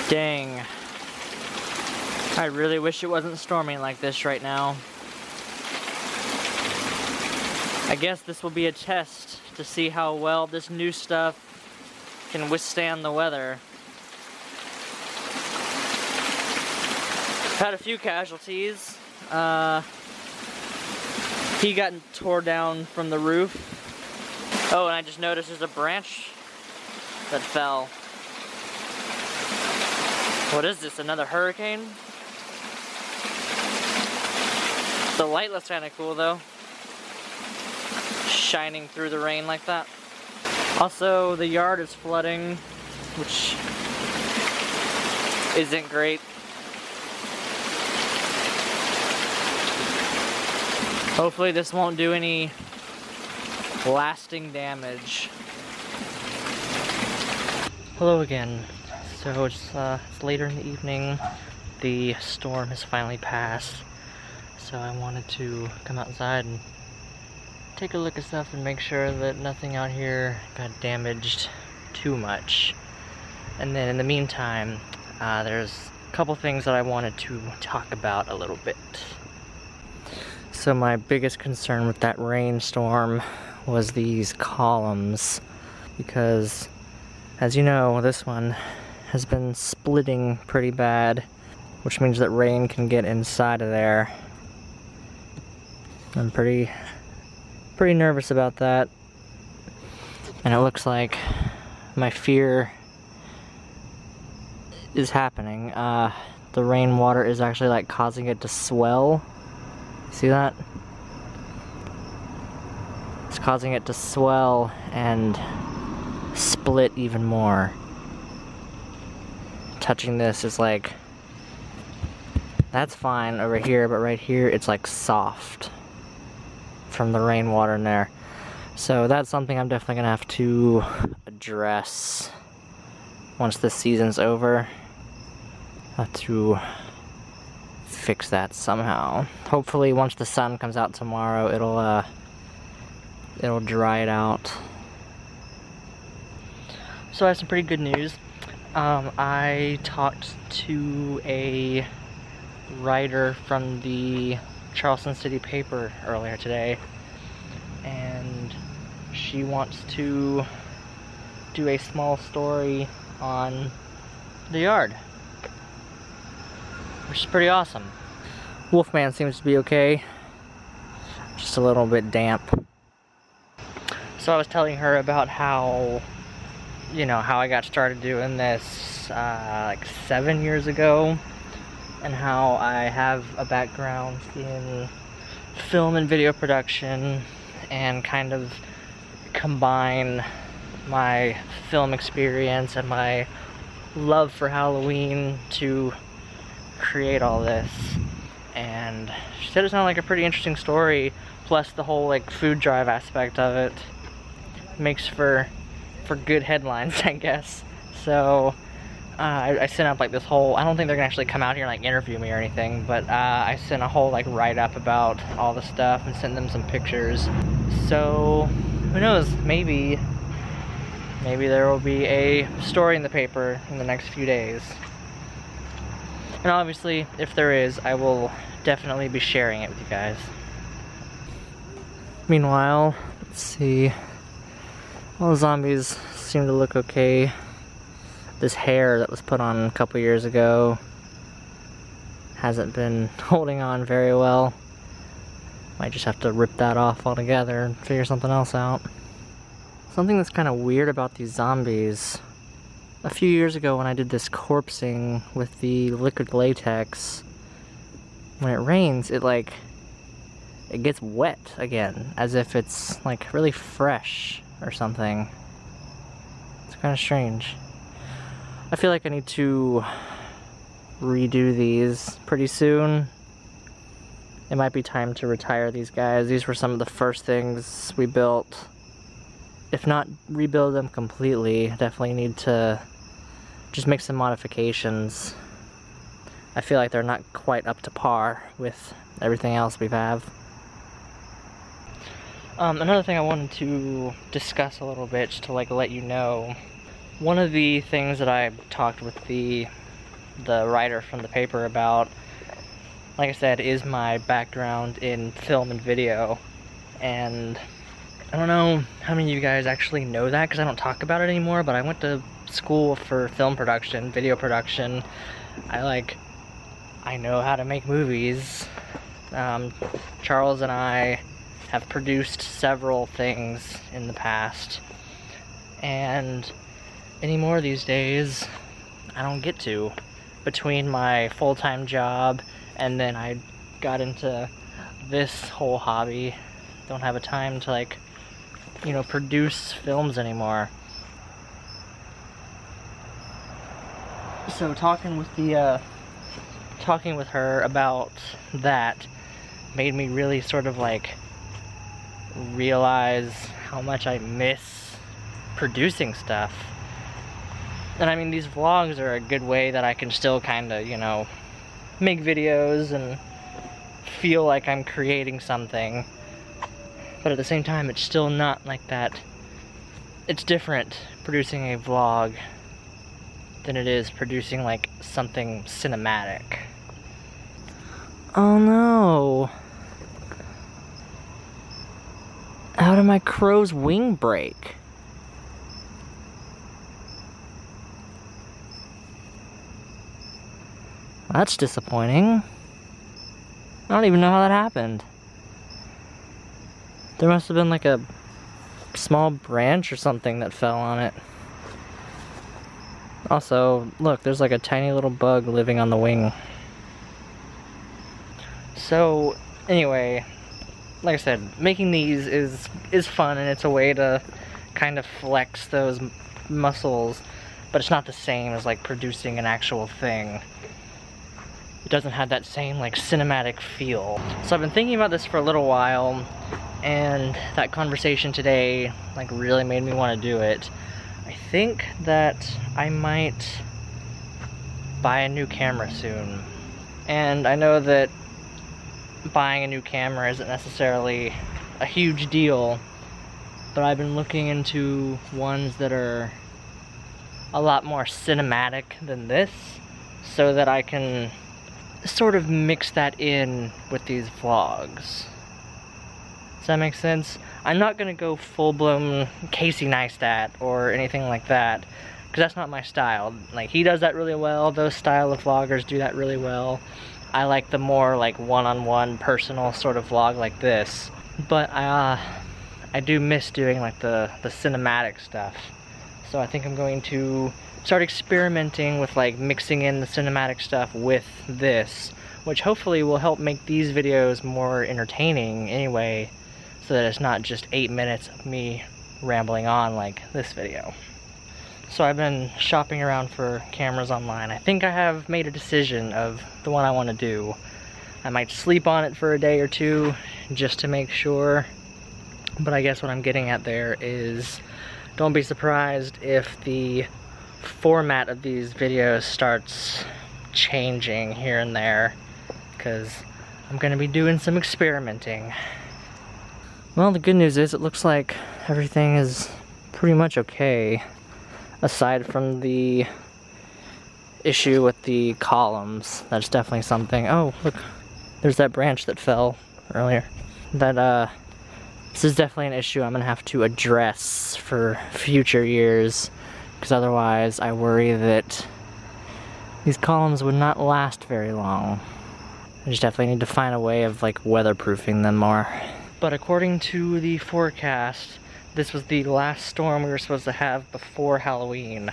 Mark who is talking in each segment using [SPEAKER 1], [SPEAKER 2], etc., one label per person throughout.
[SPEAKER 1] Dang. I really wish it wasn't storming like this right now. I guess this will be a test to see how well this new stuff can withstand the weather. Had a few casualties. He got tore down from the roof. Oh, and I just noticed there's a branch that fell. What is this, another hurricane? The light looks kind of cool though. Shining through the rain like that. Also, the yard is flooding, which isn't great. Hopefully this won't do any lasting damage. Hello again. So it's later in the evening. The storm has finally passed. So I wanted to come outside and take a look at stuff and make sure that nothing out here got damaged too much. And then in the meantime, there's a couple things that I wanted to talk about a little bit. So my biggest concern with that rainstorm was these columns, because as you know, this one has been splitting pretty bad, which means that rain can get inside of there. I'm pretty nervous about that, and it looks like my fear is happening. The rainwater is actually like causing it to swell. See that? It's causing it to swell and split even more. Touching this is like, that's fine over here, but right here it's like soft from the rainwater in there. So that's something I'm definitely gonna have to address once this season's over. I have to fix that somehow. Hopefully once the sun comes out tomorrow, it'll dry it out. So I have some pretty good news. I talked to a writer from the Charleston City paper earlier today, and she wants to do a small story on the yard, which is pretty awesome. Wolfman seems to be okay, just a little bit damp. So I was telling her about how, you know, how I got started doing this like 7 years ago, and how I have a background in film and video production, and kind of combine my film experience and my love for Halloween to create all this. And she said it sounded like a pretty interesting story, plus the whole like food drive aspect of it makes for good headlines, I guess. So I sent up like this whole, I don't think they're gonna actually come out here and like interview me or anything, but I sent a whole like write-up about all the stuff and sent them some pictures. So who knows, maybe there will be a story in the paper in the next few days. And obviously, if there is, I will definitely be sharing it with you guys. Meanwhile, let's see. All the zombies seem to look okay. This hair that was put on a couple years ago hasn't been holding on very well. Might just have to rip that off altogether and figure something else out. Something that's kind of weird about these zombies. A few years ago when I did this corpsing with the liquid latex, when it rains, it gets wet again, as if it's like really fresh or something. It's kind of strange. I feel like I need to redo these pretty soon. It might be time to retire these guys. These were some of the first things we built. If not rebuild them completely, definitely need to just make some modifications. I feel like they're not quite up to par with everything else we have. Another thing I wanted to discuss a little bit, just to like let you know, one of the things that I talked with the the writer from the paper about, like I said, is my background in film and video. And I don't know how many of you guys actually know that because I don't talk about it anymore, but I went to school for film production, video production. I know how to make movies. Charles and I have produced several things in the past, and anymore these days I don't get to. Between my full-time job and then I got into this whole hobby, don't have a time to, like, you know, produce films anymore. So talking with her about that made me really sort of like realize how much I miss producing stuff. And I mean, these vlogs are a good way that I can still kind of, you know, make videos and feel like I'm creating something. But at the same time, it's still not like that. It's different producing a vlog than it is producing like something cinematic. Oh no. How did my crow's wing break? That's disappointing. I don't even know how that happened. There must have been like a small branch or something that fell on it. Also, look, there's like a tiny little bug living on the wing. So, anyway, like I said, making these is fun, and it's a way to kind of flex those muscles, but it's not the same as like producing an actual thing. It doesn't have that same like cinematic feel. So I've been thinking about this for a little while, and that conversation today like really made me want to do it. I think that I might buy a new camera soon. And I know that buying a new camera isn't necessarily a huge deal, but I've been looking into ones that are a lot more cinematic than this, so that I can sort of mix that in with these vlogs. Does that make sense? I'm not gonna go full-blown Casey Neistat or anything like that, because that's not my style. Like, he does that really well. Those style of vloggers do that really well. I like the more like one-on-one personal sort of vlog like this. But I do miss doing like the cinematic stuff. So I think I'm going to start experimenting with like mixing in the cinematic stuff with this, which hopefully will help make these videos more entertaining anyway, so that it's not just 8 minutes of me rambling on like this video. So I've been shopping around for cameras online. I think I have made a decision of the one I want to do. I might sleep on it for a day or two just to make sure, but I guess what I'm getting at there is, don't be surprised if the format of these videos starts changing here and there, because I'm going to be doing some experimenting. Well, the good news is it looks like everything is pretty much okay, aside from the issue with the columns. That's definitely something. Oh, look, there's that branch that fell earlier. This is definitely an issue I'm gonna have to address for future years, because otherwise I worry that these columns would not last very long. I just definitely need to find a way of like weatherproofing them more. But according to the forecast, this was the last storm we were supposed to have before Halloween.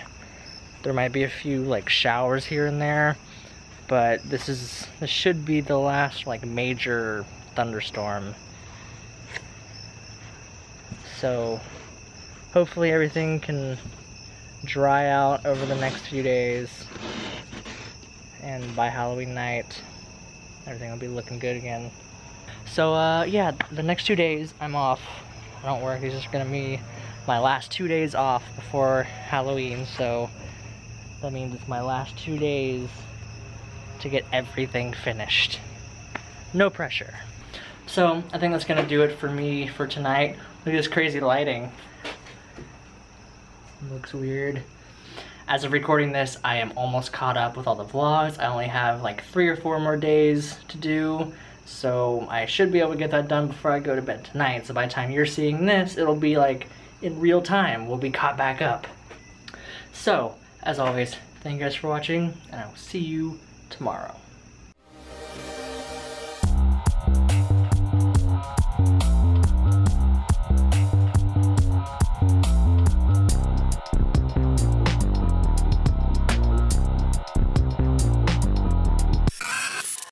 [SPEAKER 1] There might be a few like showers here and there, but this should be the last like major thunderstorm. So hopefully everything can dry out over the next few days, and by Halloween night everything will be looking good again. So yeah, the next 2 days I'm off. I don't work. These are gonna be my last 2 days off before Halloween, so that means it's my last 2 days to get everything finished. No pressure. So I think that's gonna do it for me for tonight. Look at this crazy lighting. It looks weird. As of recording this, I am almost caught up with all the vlogs. I only have like 3 or 4 more days to do, so I should be able to get that done before I go to bed tonight. So by the time you're seeing this, it'll be like in real time. We'll be caught back up. So, as always, thank you guys for watching, and I will see you tomorrow.